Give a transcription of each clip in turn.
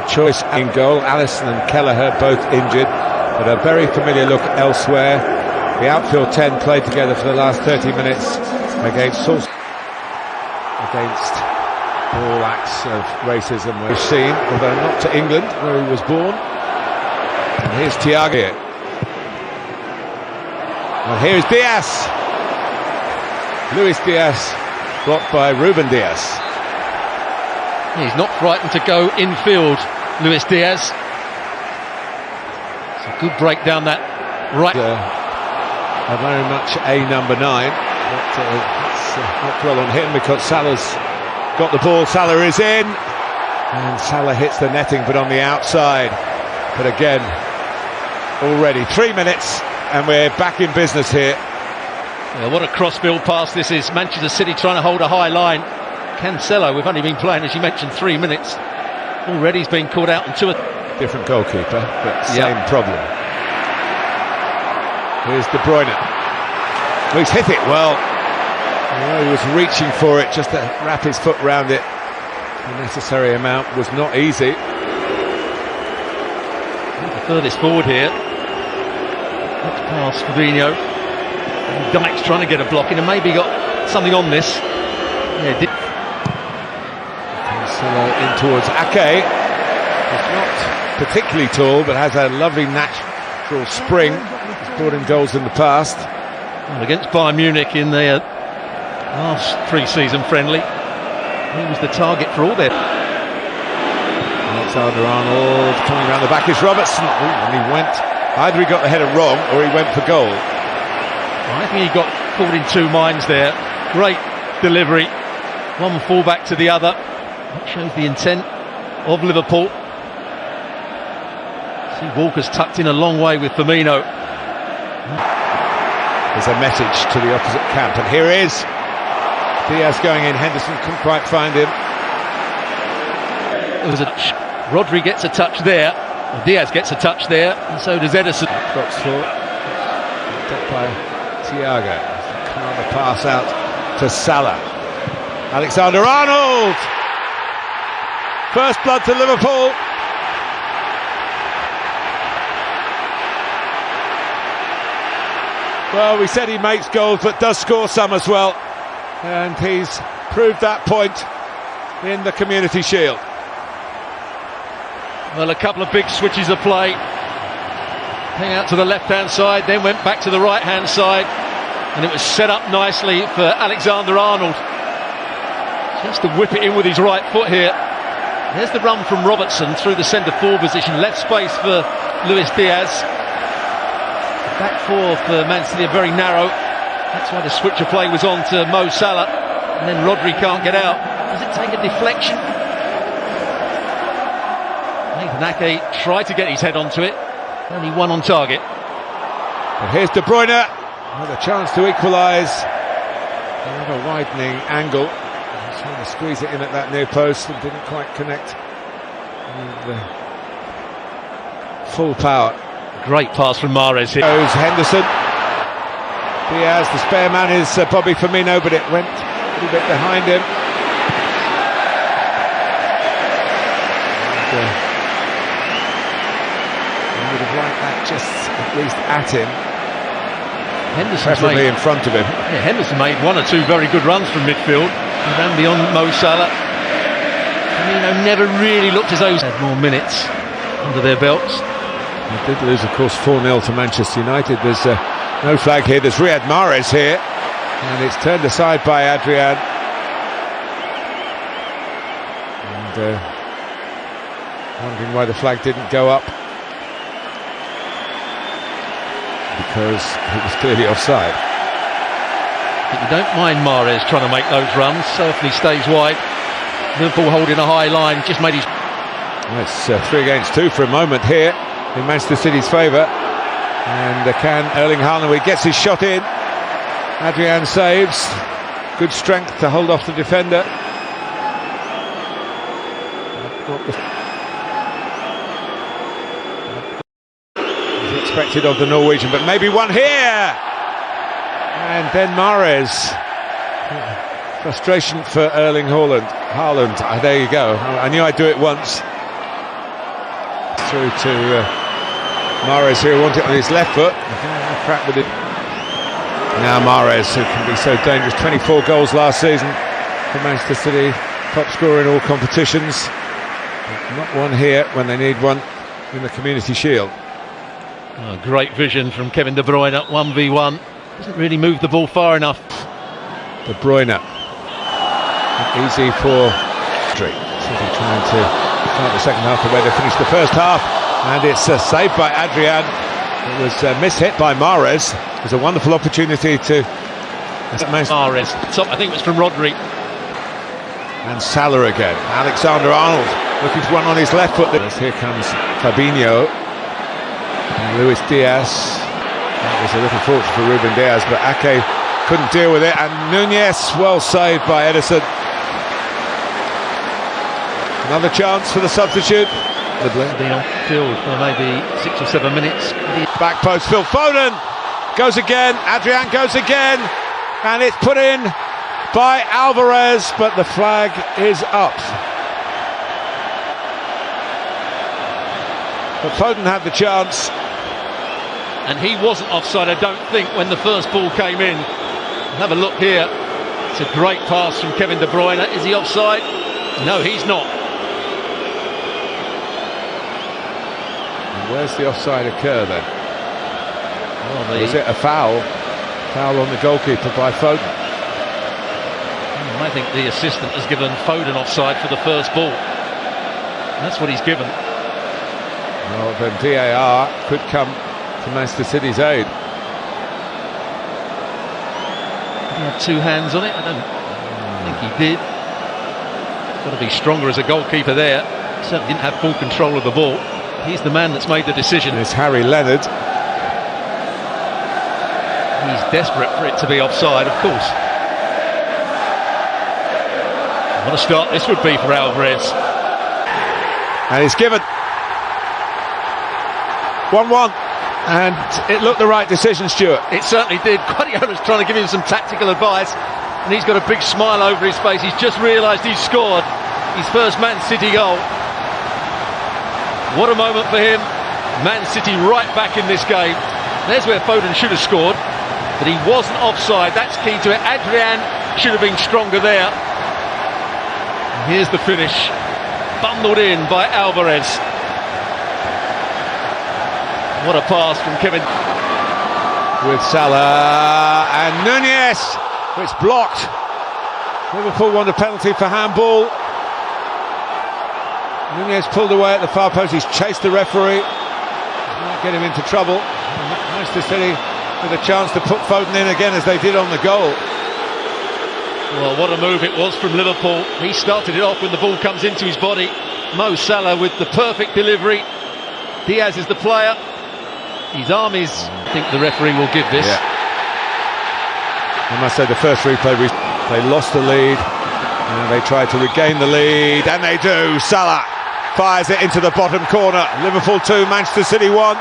choice in goal. Allison and Kelleher both injured, but a very familiar look elsewhere. The outfield 10 played together for the last 30 minutes against Salisbury. Against all acts of racism we've seen, although not to England, where he was born. And here's Thiago. Well, here's Diaz. Luis Diaz, blocked by Ruben Diaz. He's not frightened to go infield, Luis Diaz. It's a good break down that right. Very much a number 9. But it's not well on him because Salah's got the ball. Salah is in. And Salah hits the netting, but on the outside. But again, already 3 minutes, and we're back in business here. Yeah, what a cross-field pass this is. Manchester City trying to hold a high line. Cancelo, we've only been playing, as you mentioned, 3 minutes. Already he's been called out on 2. Different goalkeeper, but same problem. Here's De Bruyne. Oh, he's hit it well. He was reaching for it, just to wrap his foot round it. The necessary amount was not easy. The furthest forward here. Next pass, Fabinho. Dyke's trying to get a block in, and maybe got something on this. Yeah, did. In towards Ake. He's not particularly tall, but has a lovely natural spring. He's scored in goals in the past. Well, against Bayern Munich in the last pre-season friendly, he was the target for all their. Alexander-Arnold coming around the back is Robertson. And he went. Either he got the header wrong or he went for goal. I think he got caught in 2 minds there. Great delivery. One fullback to the other. That shows the intent of Liverpool. See, Walker's tucked in a long way with Firmino. There's a message to the opposite camp, and here is Diaz going in. Henderson couldn't quite find him. It was Rodri gets a touch there. Diaz gets a touch there, and so does Ederson. Box four. Picked up by Thiago. Can't pass out to Salah. Alexander-Arnold! First blood to Liverpool. Well, we said he makes goals, but does score some as well. And he's proved that point in the Community Shield. Well, a couple of big switches of play. Hang out to the left-hand side, then went back to the right-hand side. And it was set up nicely for Alexander-Arnold. Just to whip it in with his right foot here. There's the run from Robertson through the centre-forward position. Left space for Luis Diaz. The back four for Man City are very narrow. That's why the switch of play was on to Mo Salah. And then Rodri can't get out. Does it take a deflection? Nathan Ake tried to get his head onto it. Only one on target. And here's De Bruyne. Another chance to equalise. Another widening angle. Trying to squeeze it in at that near post and didn't quite connect with full power. Great pass from Mahrez here. Goes Henderson. Diaz, the spare man is Bobby Firmino, but it went a little bit behind him. And, I would have liked that just at least at him. Preferably in front of him. Yeah, Henderson made 1 or 2 very good runs from midfield. He ran beyond Mo Salah. Firmino never really looked as though he had more minutes under their belts. They did lose, of course, 4-0 to Manchester United. There's no flag here. There's Riyad Mahrez here. And it's turned aside by Adrian. And wondering why the flag didn't go up. Because he was clearly offside. But you don't mind Mahrez trying to make those runs, so if he stays wide. Liverpool holding a high line, just made his. Well, it's 3 against 2 for a moment here in Manchester City's favour. And can Erling Haaland gets his shot in. Adrian saves. Good strength to hold off the defender. Expected of the Norwegian, but maybe one here, and then Mahrez. Frustration for Erling Haaland. There you go. I knew I'd do it once. Through to Mahrez, who wanted it on his left foot. Crack with it. Now Mahrez, who can be so dangerous. 24 goals last season for Manchester City, top scorer in all competitions. Not one here when they need one in the Community Shield. Oh, great vision from Kevin De Bruyne at 1v1. Doesn't really move the ball far enough. De Bruyne. Easy for City trying to start the second half the way they finished the first half. And it's saved by Adrian. It was mishit by Mahrez. It was a wonderful opportunity to... Mahrez. Top, I think it was from Rodri. And Salah again. Alexander-Arnold looking for one on his left foot. Here comes Fabinho. And Luis Diaz. That was a little fortunate for Ruben Diaz, but Ake couldn't deal with it. And Nunez, well saved by Edison. Another chance for the substitute. Been on field for maybe 6 or 7 minutes. Back post, Phil Foden goes again. Adrian goes again. And it's put in by Alvarez, but the flag is up. But Foden had the chance. And he wasn't offside, I don't think, when the first ball came in. Have a look here. It's a great pass from Kevin De Bruyne. Is he offside? No, he's not. And where's the offside occur then? Well, is it a foul? Foul on the goalkeeper by Foden. I think the assistant has given Foden offside for the first ball. That's what he's given. Well, then VAR could come to Manchester City's aid. He had two hands on it. I don't think he did. Got to be stronger as a goalkeeper there. Certainly didn't have full control of the ball. He's the man that's made the decision. It's Harry Leonard. He's desperate for it to be offside, of course. What a start this would be for Alvarez. And it's given. 1-1. And it looked the right decision, Stuart. It certainly did. Guardiola's trying to give him some tactical advice, and he's got a big smile over his face. He's just realised he's scored his first Man City goal. What a moment for him. Man City right back in this game. There's where Foden should have scored, but he wasn't offside. That's key to it. Adrian should have been stronger there. And here's the finish. Bundled in by Alvarez. What a pass from Kevin. With Salah and Nunez. It's blocked. Liverpool won the penalty for handball. Nunez pulled away at the far post. He's chased the referee. Might get him into trouble. Manchester City with a chance to put Foden in again as they did on the goal. Well, what a move it was from Liverpool. He started it off when the ball comes into his body. Mo Salah with the perfect delivery. Diaz is the player. His arm is... I think the referee will give this. Yeah. I must say the first replay, they lost the lead. And they tried to regain the lead. And they do. Salah fires it into the bottom corner. Liverpool 2, Manchester City 1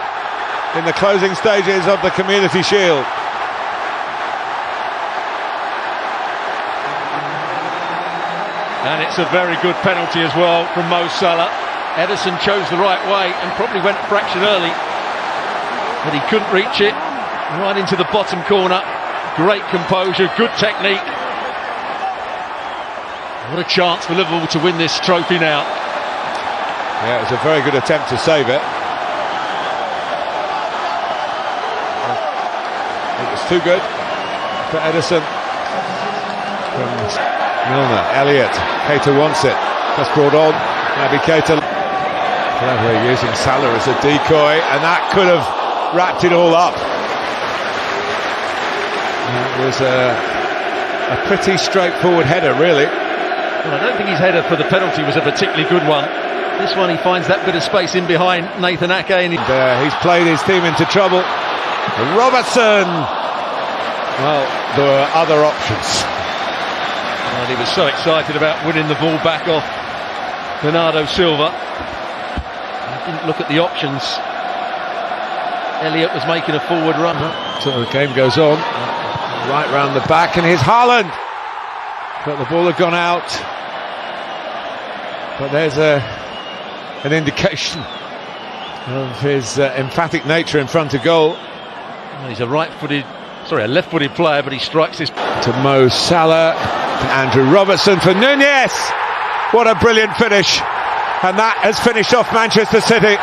in the closing stages of the Community Shield. And it's a very good penalty as well from Mo Salah. Edison chose the right way and probably went a fraction early, but he couldn't reach it. Right into the bottom corner. Great composure, good technique. What a chance for Liverpool to win this trophy now. Yeah, it was a very good attempt to save it. It was too good for Edison. From Milner, Elliott, Keita wants it. Just brought on. Naby Keita. Clever using Salah as a decoy, and that could have wrapped it all up. It was a pretty straightforward header, really. Well, I don't think his header for the penalty was a particularly good one. This one, he finds that bit of space in behind Nathan Ake, and he's played his team into trouble. Robertson. Well, there were other options. And he was so excited about winning the ball back off Bernardo Silva. He didn't look at the options. Elliott was making a forward run. So the game goes on. Right round the back, and here's Haaland. But the ball had gone out. But there's an indication of his emphatic nature in front of goal. Well, he's a left-footed player, but he strikes this To Mo Salah, to Andrew Robertson for Nunez. What a brilliant finish. And that has finished off Manchester City.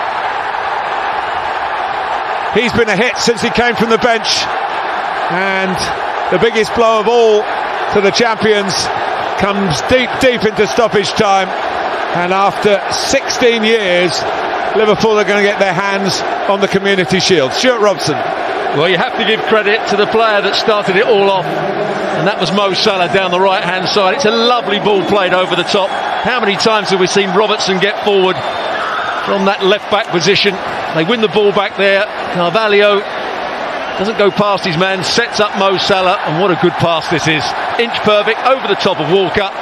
He's been a hit since he came from the bench. And the biggest blow of all to the champions comes deep into stoppage time. And after 16 years, Liverpool are going to get their hands on the Community Shield. Stuart Robson. Well, you have to give credit to the player that started it all off, and that was Mo Salah down the right-hand side. It's a lovely ball played over the top. How many times have we seen Robertson get forward from that left-back position? They win the ball back there. Carvalho doesn't go past his man, sets up Mo Salah, and what a good pass this is. Inch perfect over the top of Walker.